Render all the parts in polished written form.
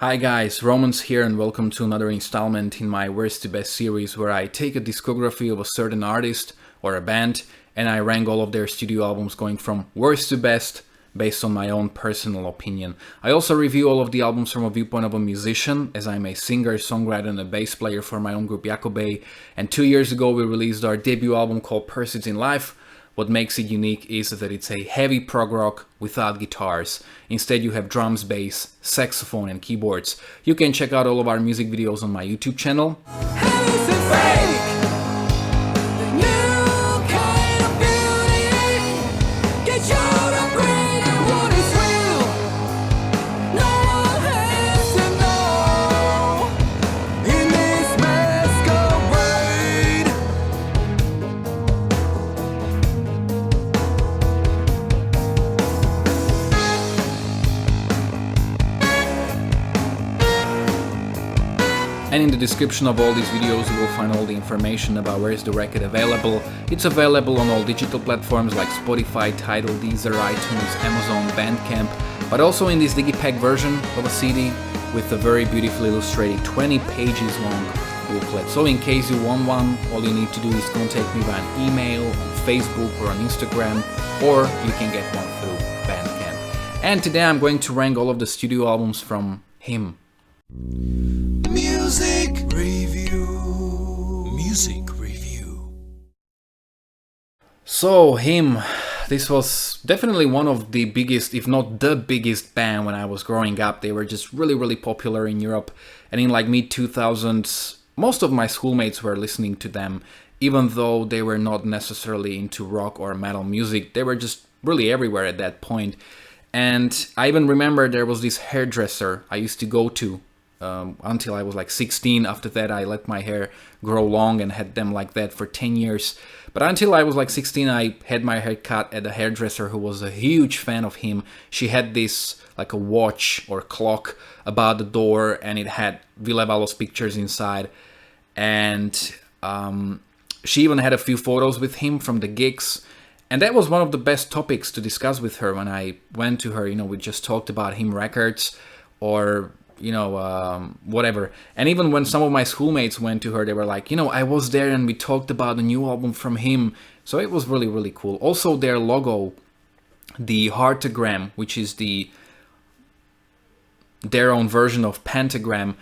Hi guys, Romans here and welcome to another installment in my Worst to Best series where I take a discography of a certain artist or a band and I rank all of their studio albums going from worst to best based on my own personal opinion. I also review all of the albums from a viewpoint of a musician, as I'm a singer, songwriter and a bass player for my own group Jakobe, and 2 years ago we released our debut album called Pursuits in Life. What makes it unique is that it's a heavy prog rock without guitars. Instead you have drums, bass, saxophone and keyboards. You can check out all of our music videos on my YouTube channel. And in the description of all these videos you will find all the information about where is the record available. It's available on all digital platforms like Spotify, Tidal, Deezer, iTunes, Amazon, Bandcamp, but also in this digipack version of a CD with a very beautifully illustrated 20 pages long booklet. So in case you want one, all you need to do is contact me via an email, on Facebook or on Instagram, or you can get one through Bandcamp. And today I'm going to rank all of the studio albums from him. Music review. Music review. So him, this was definitely one of the biggest, if not the biggest band when I was growing up. They were just really popular in Europe, and in like mid 2000s most of my schoolmates were listening to them, even though they were not necessarily into rock or metal music. They were just really everywhere at that point. And I even remember there was this hairdresser I used to go to until I was like 16. After that I let my hair grow long and had them like that for 10 years. But until I was like 16 I had my hair cut at a hairdresser who was a huge fan of him. She had this like a watch or clock about the door and it had Ville Valo's pictures inside. And she even had a few photos with him from the gigs. And that was one of the best topics to discuss with her when I went to her. You know, we just talked about him records or whatever. And even when some of my schoolmates went to her, they were like, I was there and we talked about the new album from him. So it was really cool. Also their logo, the heartagram, which is their own version of pentagram,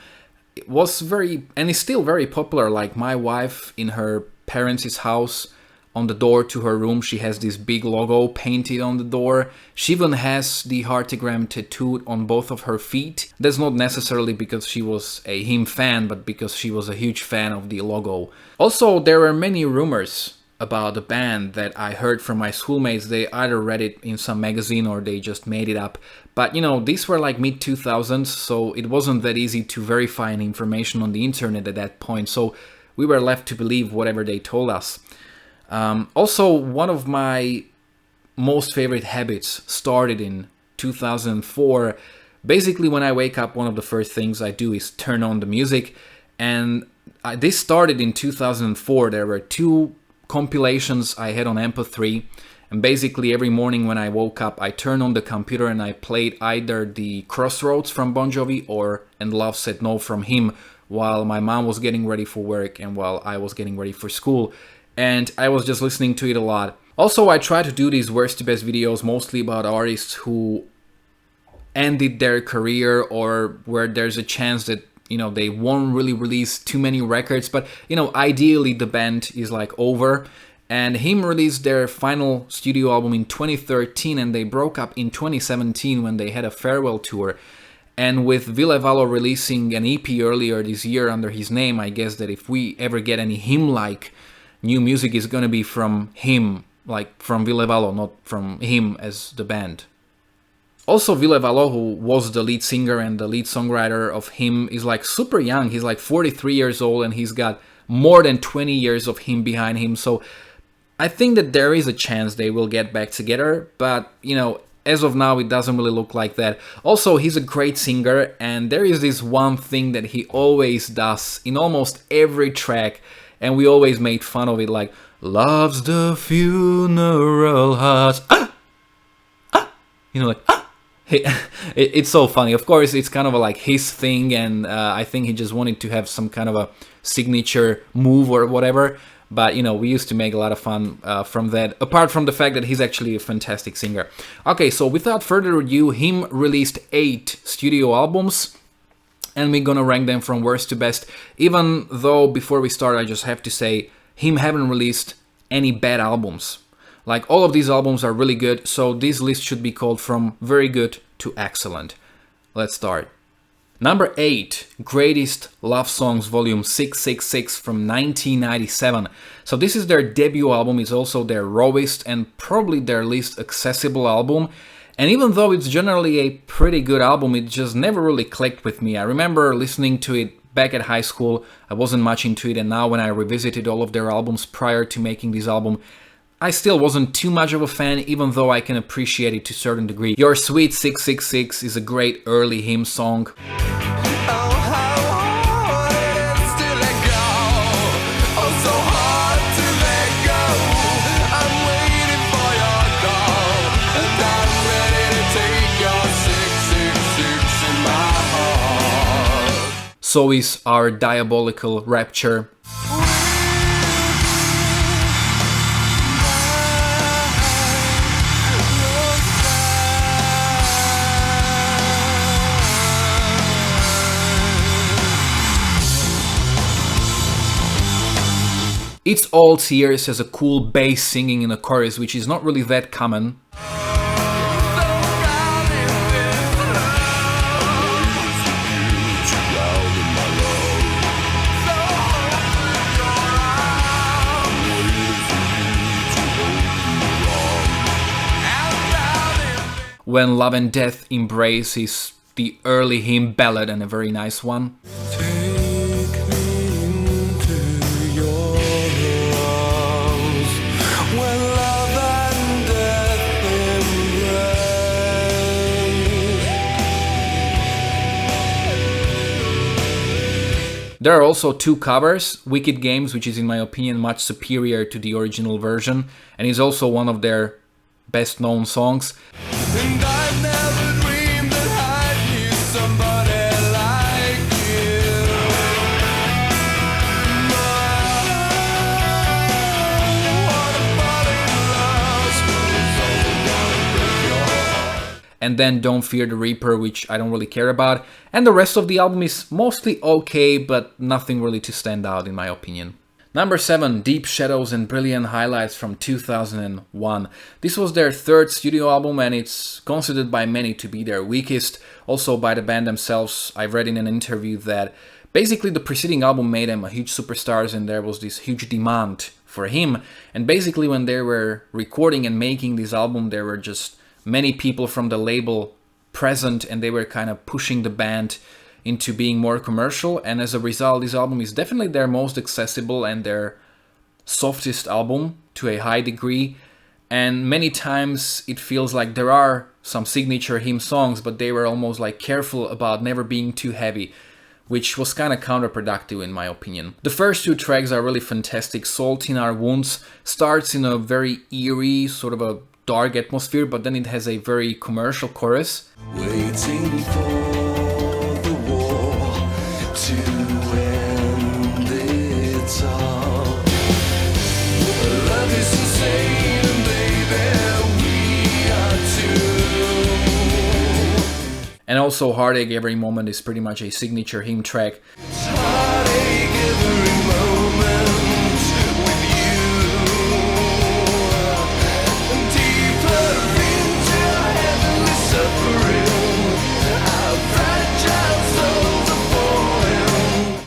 it was very, and is still very popular. Like my wife in her parents' house, on the door to her room, she has this big logo painted on the door. She even has the heartagram tattooed on both of her feet. That's not necessarily because she was a him fan, but because she was a huge fan of the logo. Also, there were many rumors about the band that I heard from my schoolmates. They either read it in some magazine or they just made it up. But these were like mid 2000s, so it wasn't that easy to verify any information on the internet at that point. So we were left to believe whatever they told us. Also, one of my most favorite habits started in 2004. Basically, when I wake up, one of the first things I do is turn on the music. And this started in 2004. There were 2 compilations I had on MP3. And basically, every morning when I woke up, I turned on the computer and I played either the Crossroads from Bon Jovi or And Love Said No from him while my mom was getting ready for work and while I was getting ready for school. And I was just listening to it a lot. Also, I try to do these worst to best videos mostly about artists who ended their career or where there's a chance that, they won't really release too many records. But, ideally the band is like over. And him released their final studio album in 2013 and they broke up in 2017 when they had a farewell tour. And with Ville Valo releasing an EP earlier this year under his name, I guess that if we ever get any him-like new music is gonna be from him, like from Ville Valo, not from him as the band. Also, Ville Valo, who was the lead singer and the lead songwriter of him, is like super young. He's like 43 years old and he's got more than 20 years of him behind him. So I think that there is a chance they will get back together, but as of now it doesn't really look like that. Also, he's a great singer and there is this one thing that he always does in almost every track. And we always made fun of it, like, love's the funeral heart. Like, It's so funny. Of course, it's kind of like his thing, and I think he just wanted to have some kind of a signature move or whatever. But, you know, we used to make a lot of fun from that, apart from the fact that he's actually a fantastic singer. Okay, so without further ado, him released 8 studio albums, and we're gonna rank them from worst to best. Even though, before we start, I just have to say, him haven't released any bad albums. Like, all of these albums are really good, so this list should be called from very good to excellent. Let's start. Number 8, Greatest Love Songs Volume 666 from 1997. So this is their debut album, it's also their rawest and probably their least accessible album. And even though it's generally a pretty good album, it just never really clicked with me. I remember listening to it back at high school, I wasn't much into it, and now when I revisited all of their albums prior to making this album, I still wasn't too much of a fan, even though I can appreciate it to a certain degree. Your Sweet 666 is a great early hymn song. So is Our Diabolical Rapture. It's All Tears has a cool bass singing in the chorus, which is not really that common. When Love and Death Embrace is the early hymn ballad and a very nice one. There are also 2 covers, Wicked Games, which is in my opinion much superior to the original version, and is also one of their best known songs. And I've never dreamed that I'd meet somebody like you. And then Don't Fear the Reaper, which I don't really care about. And the rest of the album is mostly okay, but nothing really to stand out in my opinion. Number 7, Deep Shadows and Brilliant Highlights from 2001. This was their 3rd studio album and it's considered by many to be their weakest. Also by the band themselves, I've read in an interview that basically the preceding album made them a huge superstars and there was this huge demand for him. And basically when they were recording and making this album, there were just many people from the label present and they were kind of pushing the band into being more commercial, and as a result this album is definitely their most accessible and their softest album to a high degree, and many times it feels like there are some signature hymn songs but they were almost like careful about never being too heavy, which was kind of counterproductive in my opinion. The first 2 tracks are really fantastic. Salt in Our Wounds starts in a very eerie, sort of a dark atmosphere, but then it has a very commercial chorus. Waiting for to end it all. Love is insane, baby, we are two. And also Heartache Every Moment is pretty much a signature hymn track. Heartache every moment with you. Deeper into heavenly suffering, our fragile souls are falling.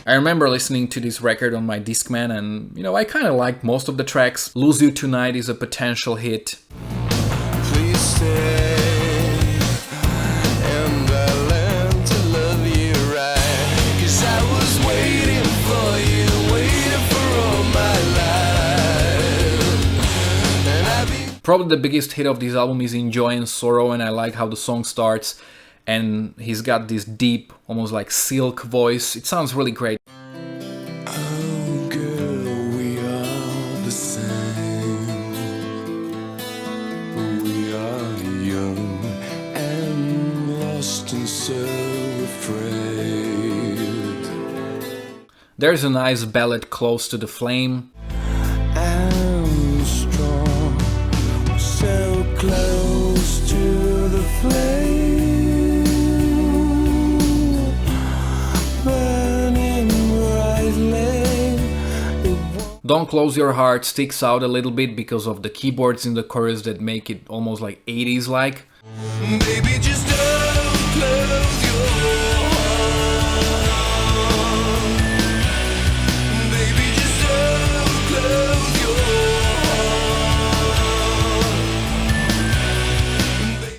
I remember listening to this record on my Discman and, you know, I kind of liked most of the tracks. Lose You Tonight is a potential hit. Please stay. Probably the biggest hit of this album is In Joy and Sorrow, and I like how the song starts and he's got this deep, almost like silk voice. It sounds really great. Oh girl, we are the same. We are young and There's a nice ballad, Close to the Flame. And strong, so close to the flame, burning brightly. Don't Close Your Heart sticks out a little bit because of the keyboards in the chorus that make it almost like 80s like. Baby, just don't close your heart. Baby, just don't close your heart.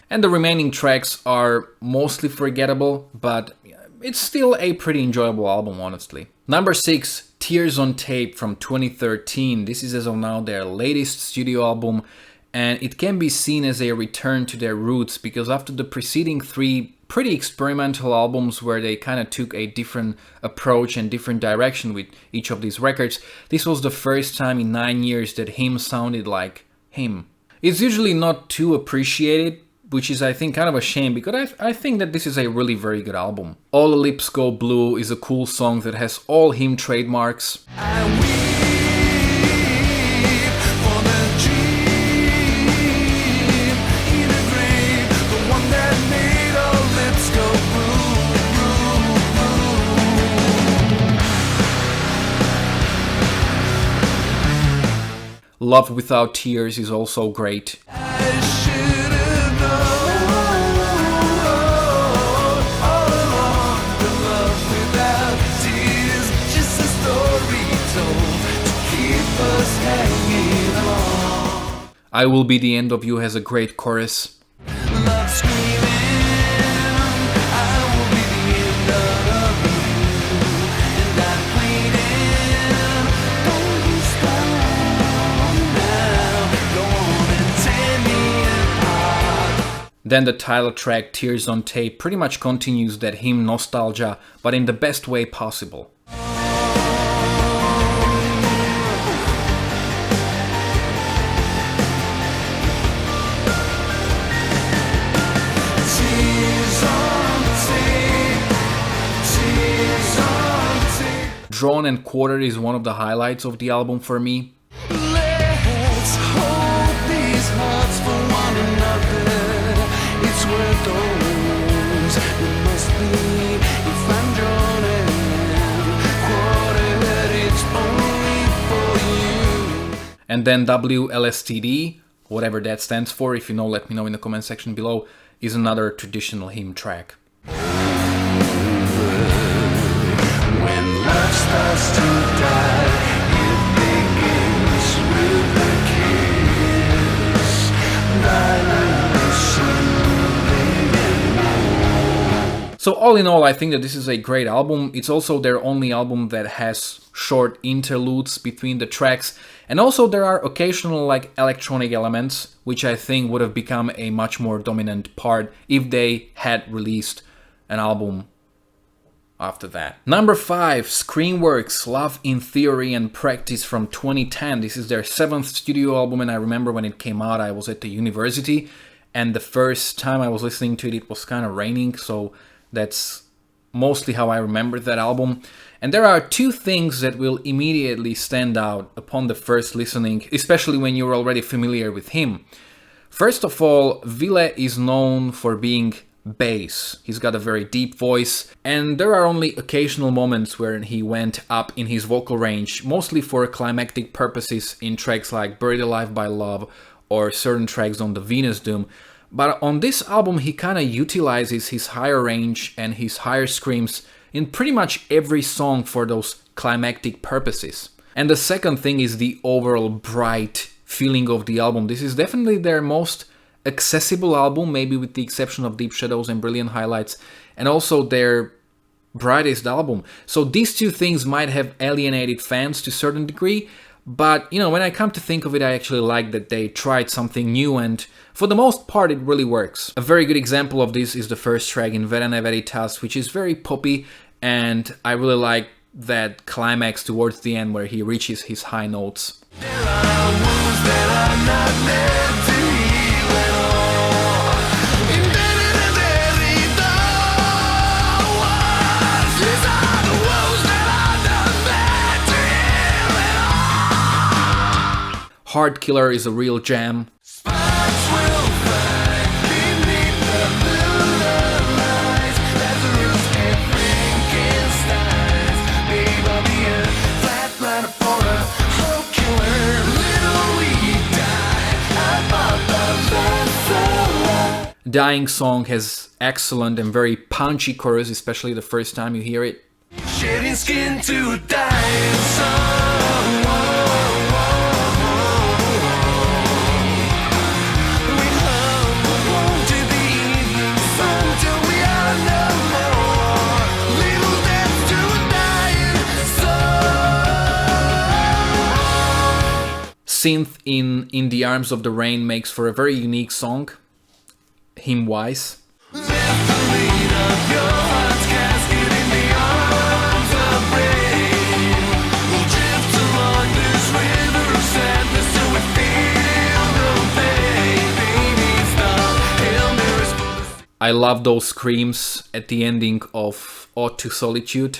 And the remaining tracks are mostly forgettable, but it's still a pretty enjoyable album, honestly. Number 6, Tears on Tape from 2013. This is as of now their latest studio album, and it can be seen as a return to their roots because after the preceding 3 pretty experimental albums where they kind of took a different approach and different direction with each of these records, this was the first time in 9 years that Him sounded like him. It's usually not too appreciated, which is I think kind of a shame because I think that this is a really very good album. All the Lips Go Blue is a cool song that has all Him trademarks. I weep for the dream in a grave, the one that made our lips go blue. Love Without Tears is also great. I should have known all along that love without tears, just a story told to keep us hanging on. I Will Be the End of You has a great chorus. Love screaming, I will be the end of you, and I'm pleading, don't you stop now, go on and tear me apart. Then the title track, Tears on Tape, pretty much continues that Him nostalgia, but in the best way possible. Tears on tape, tears on tape. Drawn and Quartered is one of the highlights of the album for me. Let's hold these hearts for one another. It's worth those. It must be if I'm drawn and quartered, it's only for you. And then WLSTD, whatever that stands for, if you know, let me know in the comment section below, is another traditional Him track. When love starts to die, it begins with a kiss. So all in all, I think that this is a great album. It's also their only album that has short interludes between the tracks. And also there are occasional like electronic elements, which I think would have become a much more dominant part if they had released an album after that. Number 5, Screamworks, Love in Theory and Practice from 2010. This is their 7th studio album, and I remember when it came out I was at the university, and the first time I was listening to it, it was kind of raining, so that's mostly how I remember that album. And there are 2 things that will immediately stand out upon the first listening, especially when you're already familiar with him. First of all, Ville is known for being bass. He's got a very deep voice, and there are only occasional moments where he went up in his vocal range, mostly for climactic purposes in tracks like Buried Alive by Love or certain tracks on the Venus Doom. But on this album he kind of utilizes his higher range and his higher screams in pretty much every song for those climactic purposes. And the second thing is the overall bright feeling of the album. This is definitely their most accessible album, maybe with the exception of Deep Shadows and Brilliant Highlights, and also their brightest album. So these 2 things might have alienated fans to a certain degree, but you know, when I come to think of it, I actually like that they tried something new, and for the most part it really works. A very good example of this is the first track in Verane Veritas, which is very poppy, and I really like that climax towards the end where he reaches his high notes. There are wounds that are not meant to heal at all. Embedded in every thought. These are the wounds that are not meant Heart Killer is a real jam. Sparks will fly beneath the blue lights. Lazarus and Frankenstein's. Babe, I'll be a flatliner for a hope killer. Little we die, above the vessel. Dying Song has excellent and very punchy chorus, especially the first time you hear it. Shedding skin to a dying song. We humble won't to the evening sun till we are no more. Little death to a dying song. Synth in the Arms of the Rain makes for a very unique song, hymn-wise. Left the lead of your heart's casket in the arms of rain. We'll drift along this river of sadness till we feel no pain. Baby, stop. Hail Mary's full of I love those screams at the ending of Ode to Solitude.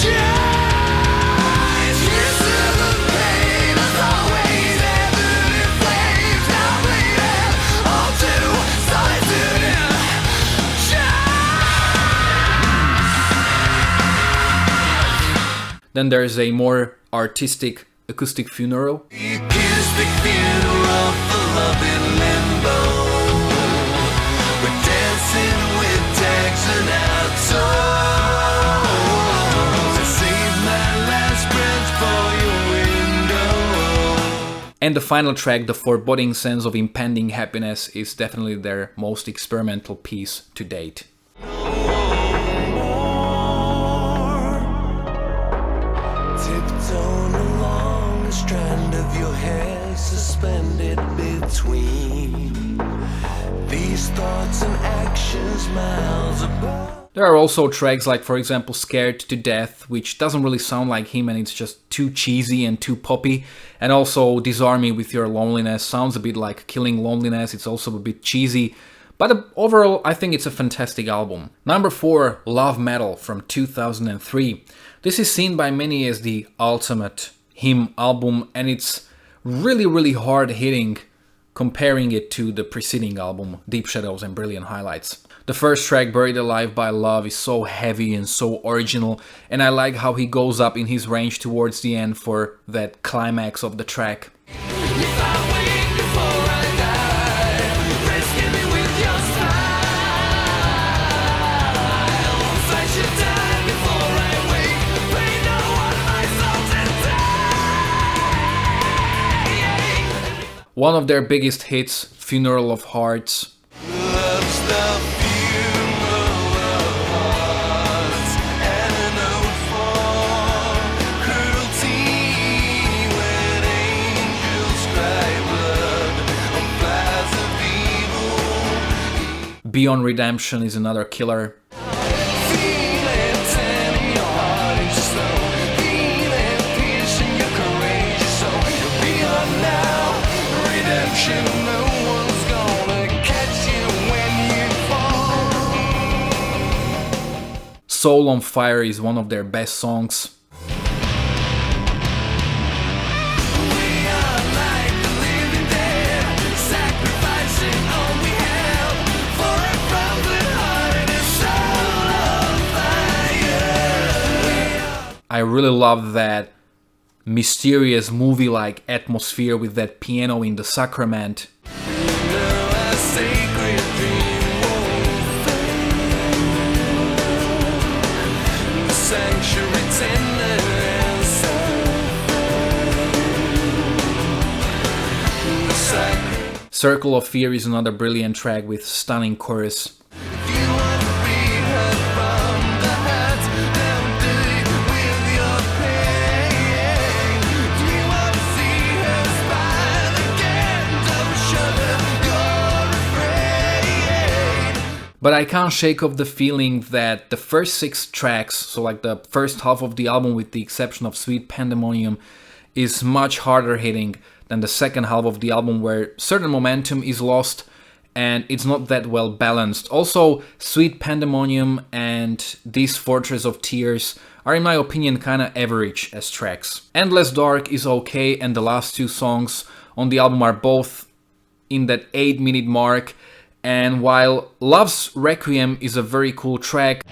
shines. Here's to the pain as always ebbing in flames. Now bleeding all too solitude and shine. Then there's a more artistic acoustic funeral. The acoustic funeral of the love in limbo. We're dancing with tags and our toes. I saved my last breath for your window. And the final track, The Foreboding Sense of Impending Happiness, is definitely their most experimental piece to date. Tiptoeing along the strand of your hair, suspended between these thoughts and actions miles above. There are also tracks like, for example, Scared to Death, which doesn't really sound like him and it's just too cheesy and too poppy. And also Disarm Me With Your Loneliness sounds a bit like Killing Loneliness, it's also a bit cheesy. But overall, I think it's a fantastic album. Number 4, Love Metal from 2003. This is seen by many as the ultimate hymn album, and it's really hard hitting comparing it to the preceding album, Deep Shadows and Brilliant Highlights. The first track, Buried Alive by Love, is so heavy and so original, and I like how he goes up in his range towards the end for that climax of the track. If I wake before I die, rescue me with your smile. If I should die before I wake, pray no one my soul to die. One of their biggest hits, Funeral of Hearts. Love's the funeral of hearts, and a note for cruelty when angels cry blood on flies of evil. Beyond Redemption is another killer. Feel it in your heart and your soul. Feel it piercing your courageous soul. You're beyond now. Redemption, no one's gonna catch you when you fall. Soul on Fire is one of their best songs. We are like the living dead, sacrificing all we have for a broken heart and soul of fire. I really love that mysterious movie-like atmosphere with that piano in the sacrament. Now a sacred dream won't fade. The sanctuary tender and safe. The sacred. Circle of Fear is another brilliant track with stunning chorus. If you want to be heard from the heart, down deep with your pain. Do you want to see her smile again? Don't shudder, you're afraid. But I can't shake off the feeling that the first 6 tracks, so like the first half of the album with the exception of Sweet Pandemonium, is much harder hitting than the second half of the album where certain momentum is lost and it's not that well balanced. Also, Sweet Pandemonium and This Fortress of Tears are, in my opinion, kinda average as tracks. Endless Dark is okay, and the last two songs on the album are both in that 8-minute mark, and while Love's Requiem is a very cool track,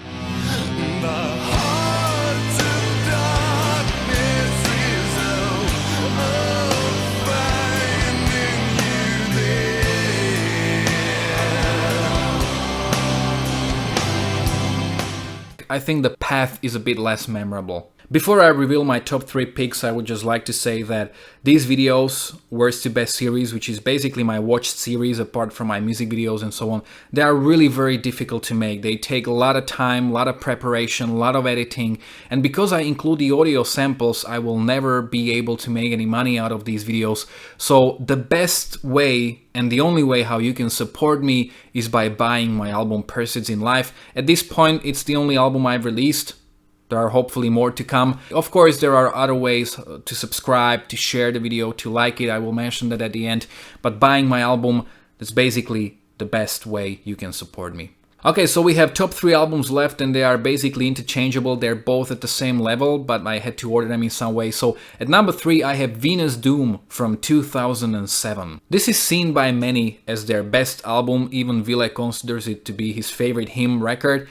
I think the path is a bit less memorable. Before I reveal my top 3 picks, I would just like to say that these videos, Worst to Best series, which is basically my watched series apart from my music videos and so on, they are really very difficult to make. They take a lot of time, a lot of preparation, a lot of editing, and because I include the audio samples, I will never be able to make any money out of these videos. So the best way and the only way how you can support me is by buying my album Pursuits in Life. At this point, it's the only album I've released. There are hopefully more to come. Of course, there are other ways to subscribe, to share the video, to like it. I will mention that at the end. But buying my album, that's basically the best way you can support me. Okay, so we have top 3 albums left, and they are basically interchangeable. They're both at the same level, but I had to order them in some way. So at number 3, I have Venus Doom from 2007. This is seen by many as their best album. Even Ville considers it to be his favorite hymn record.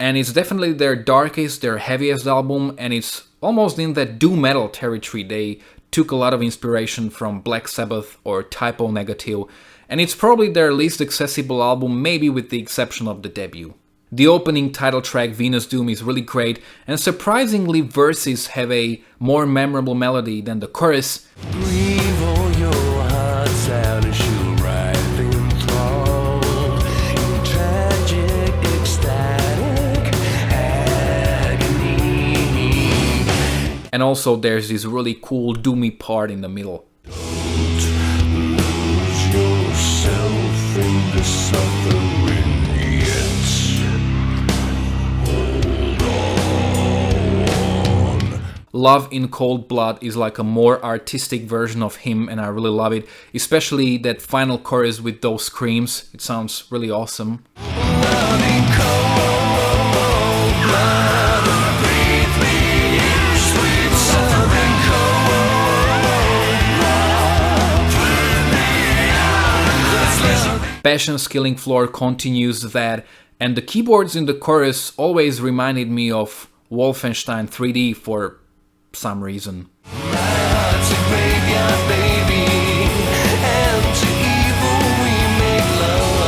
And it's definitely their darkest, their heaviest album, and it's almost in that doom metal territory. They took a lot of inspiration from Black Sabbath or Typo Negative, and it's probably their least accessible album, maybe with the exception of the debut. The opening title track, Venus Doom, is really great, and surprisingly verses have a more memorable melody than the chorus. Breathe all your hearts out and she'll write them through. In tragic, ecstatic agony. And also there's this really cool doomy part in the middle. Don't lose yourself in the suffering yet. Hold on. Love in Cold Blood is like a more artistic version of him, and I really love it, especially that final chorus with those screams. It sounds really awesome. Love in cold blood. Breathe me in sweet suffering cold blood. Breathe me out. Let's listen. Passion's Killing Floor continues that, and the keyboards in the chorus always reminded me of Wolfenstein 3D for some reason. Heart's a graveyard, baby, and to evil we make love.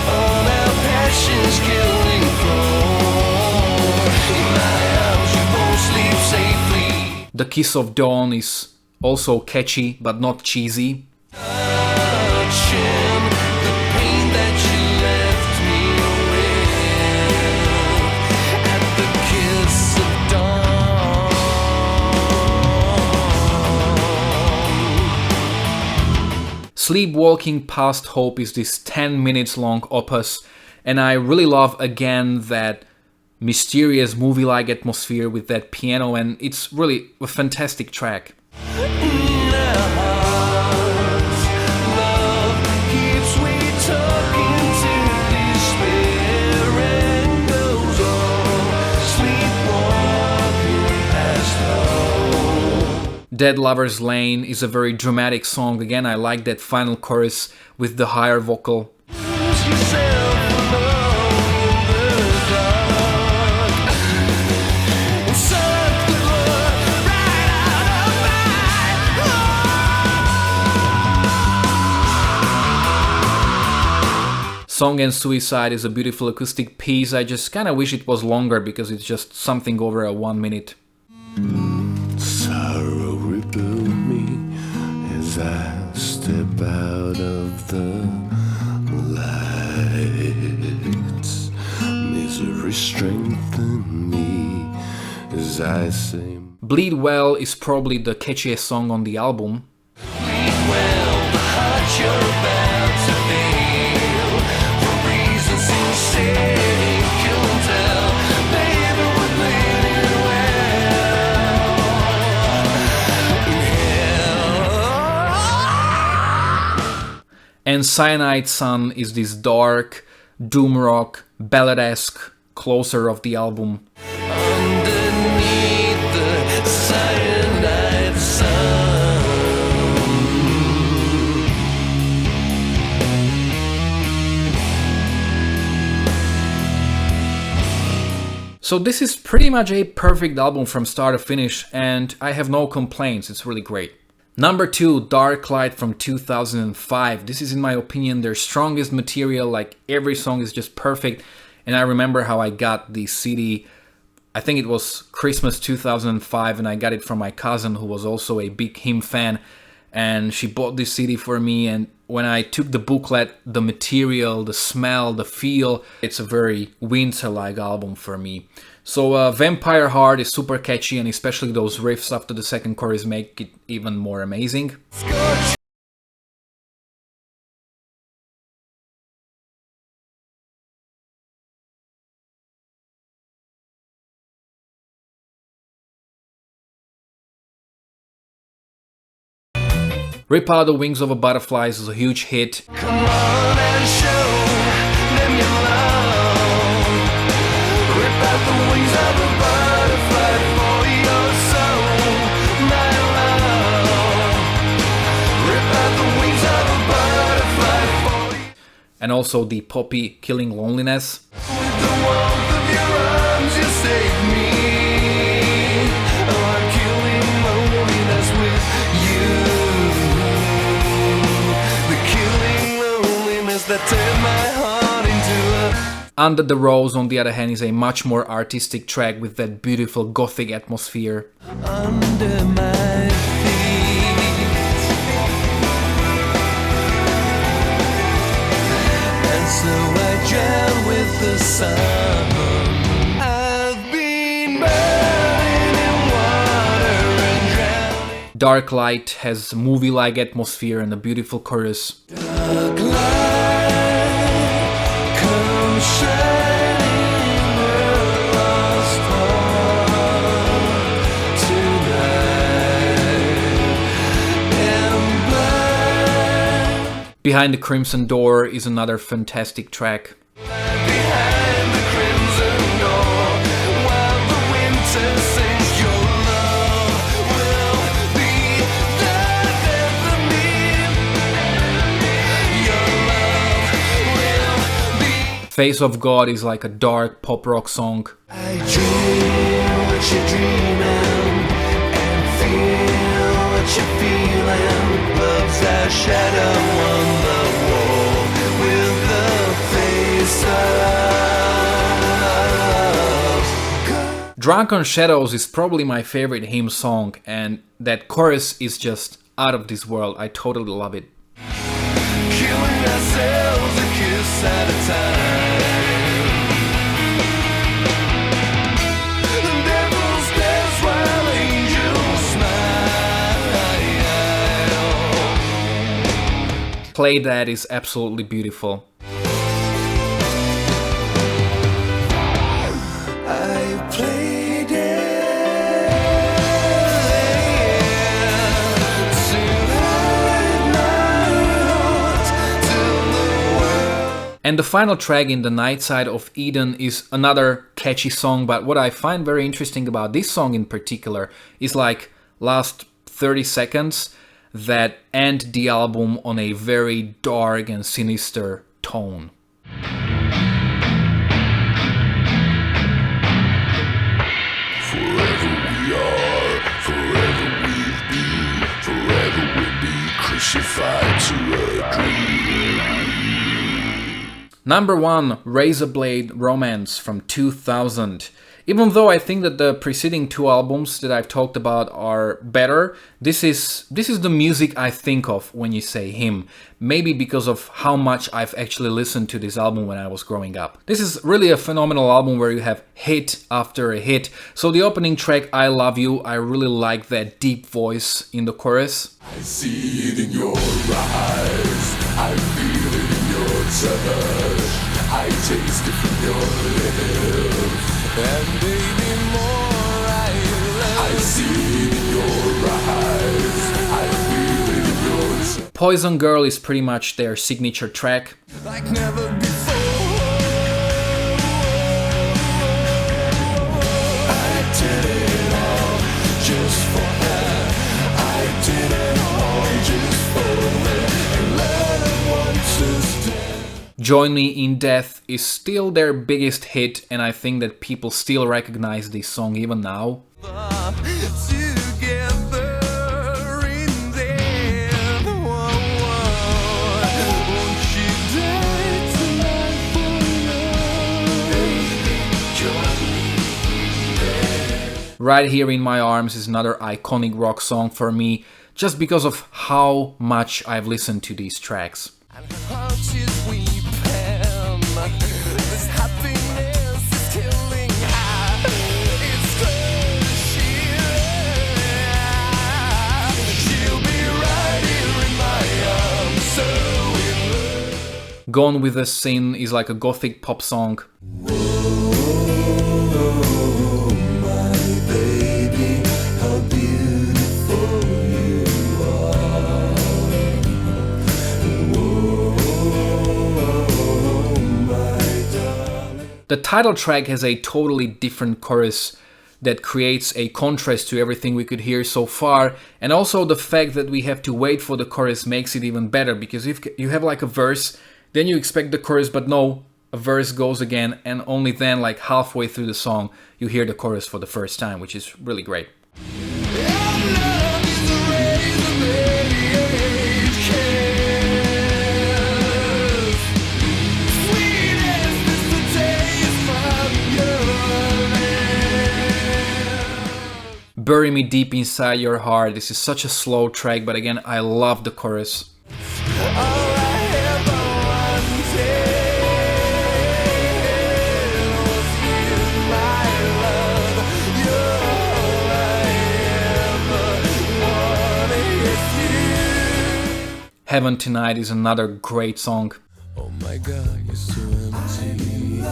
All our passions killing floor. In my arms you won't sleep safely. The Kiss of Dawn is also catchy, but not cheesy. Touching the pain that you left me with at the kiss of dawn. Sleepwalking Past Hope is this 10 minutes long opus, and I really love again that mysterious movie-like atmosphere with that piano, and it's really a fantastic track. In our hearts, love keeps we talking to despair and goes on sleepwalking past hope. Dead Lover's Lane is a very dramatic song. Again, I like that final chorus with the higher vocal. Lose yourself alone in the dark and suck the blood right out of my heart. Song and Suicide is a beautiful acoustic piece. I just kind of wish it was longer because it's just something over a 1 minute. Sorrow rebuild me as I step out of the lights. Misery strengthen me as I say. Bleed Well is probably the catchiest song on the album. Bleed well, the heart you're about to feel. For reasons insane, you'll tell. Baby, we're bleeding well. And Cyanide Sun is this dark, doom rock, balladesque closer of the album. Underneath the cyanide sun. So this is pretty much a perfect album from start to finish, and I have no complaints, it's really great. Number 2, Dark Light from 2005. This is, in my opinion, their strongest material, like every song is just perfect. And I remember how I got the CD, I think it was Christmas 2005, and I got it from my cousin who was also a big Him fan. And she bought this CD for me, and when I took the booklet, the material, the smell, the feel, it's a very winter-like album for me. So Vampire Heart is super catchy, and especially those riffs after the second chorus make it even more amazing. Rip Out the Wings of a Butterfly is a huge hit. Come on and show them your love. Rip out the wings of a butterfly for your soul, my love. Rip out the wings of a butterfly for you. And also the Poppy, Killing Loneliness. With the warmth of your arms you save me. Oh, I'm killing loneliness with you. The killing loneliness that turned my heart into a... Under the Rose, on the other hand, is a much more artistic track with that beautiful gothic atmosphere. Under my feet. And so I drown with the sun. I've been burning in water and drowning. Dark Light has movie-like atmosphere and a beautiful chorus. Dark light, come shining where lost heart tonight. And blind Behind the Crimson Door is another fantastic track. behind the crimson door, while the winter sings, your love will be the death of me. Your love will be. Face of God is like a dark pop rock song. I dream what you're dreaming and feel what you're feeling. Love's a shadow on the wall with the face of Drunk on Shadows is probably my favorite Him song, and that chorus is just out of this world. I totally love it. killing ourselves a kiss at a time. The devil stares while angels smile. Play That is absolutely beautiful. I played it to hide my heart till the world. And the final track in The Night Side of Eden is another catchy song, but what I find very interesting about this song in particular is like last 30 seconds that end the album on a very dark and sinister tone. Forever we are, forever we've been, forever we'll be crucified to a dream. Number 1, Razorblade Romance from 2000. Even though I think that the preceding two albums that I've talked about are better, this is the music I think of when you say Him. Maybe because of how much I've actually listened to this album when I was growing up. This is really a phenomenal album where you have hit after a hit. So the opening track, I Love You, I really like that deep voice in the chorus. I see it in your eyes, I feel it in your touch, I taste it from your lips, and baby more I love. I see it in your eyes, I feel it in your touch. Poison Girl is pretty much their signature track. like never before. I did it all just for her. I did it all just for her. And love wants us dead. Join Me in Death is still their biggest hit, and I think that people still recognize this song even now. Together in death. Whoa, whoa. Won't you die tonight for love? Baby, join me. Right Here in My Arms is another iconic rock song for me, just because of how much I've listened to these tracks. And her heart is weeping. This happiness is killing her. It's crushing. She'll be right here in my arms, so in love. Gone with the Sin is like a gothic pop song. Oh, my baby, how beautiful you are. Oh, my darling. The title track has a totally different chorus that creates a contrast to everything we could hear so far, and also the fact that we have to wait for the chorus makes it even better, because if you have like a verse, then you expect the chorus, but no, a verse goes again, and only then, like halfway through the song, you hear the chorus for the first time, which is really great. Bury Me Deep Inside Your Heart. This is such a slow track, but again, I love the chorus. Heaven Tonight is another great song. Oh my God, you're so empty.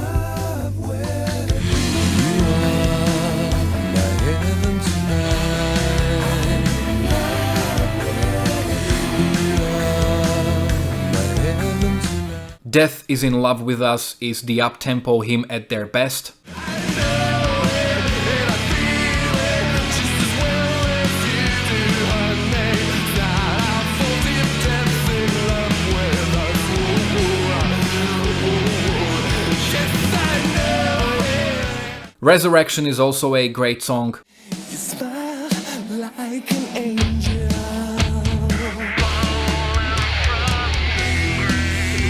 Death Is in Love With Us is the up-tempo hymn at their best. Resurrection is also a great song. You smile like an angel.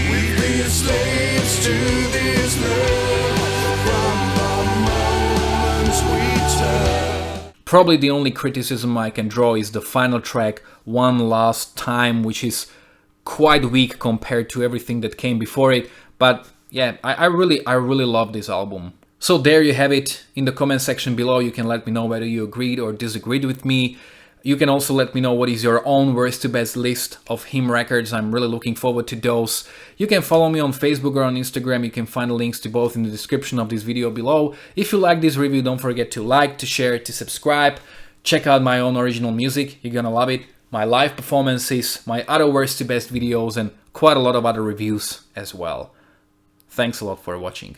We've been slaves to this love from the moments we turn. Probably the only criticism I can draw is the final track, One Last Time, which is quite weak compared to everything that came before it. But yeah, I really love this album. So there you have it. In the comment section below, you can let me know whether you agreed or disagreed with me. You can also let me know what is your own worst to best list of hymn records. I'm really looking forward to those. You can follow me on Facebook or on Instagram. You can find the links to both in the description of this video below. If you like this review, don't forget to like, to share, to subscribe. Check out my own original music. You're gonna love it. My live performances, my other worst to best videos, and quite a lot of other reviews as well. Thanks a lot for watching.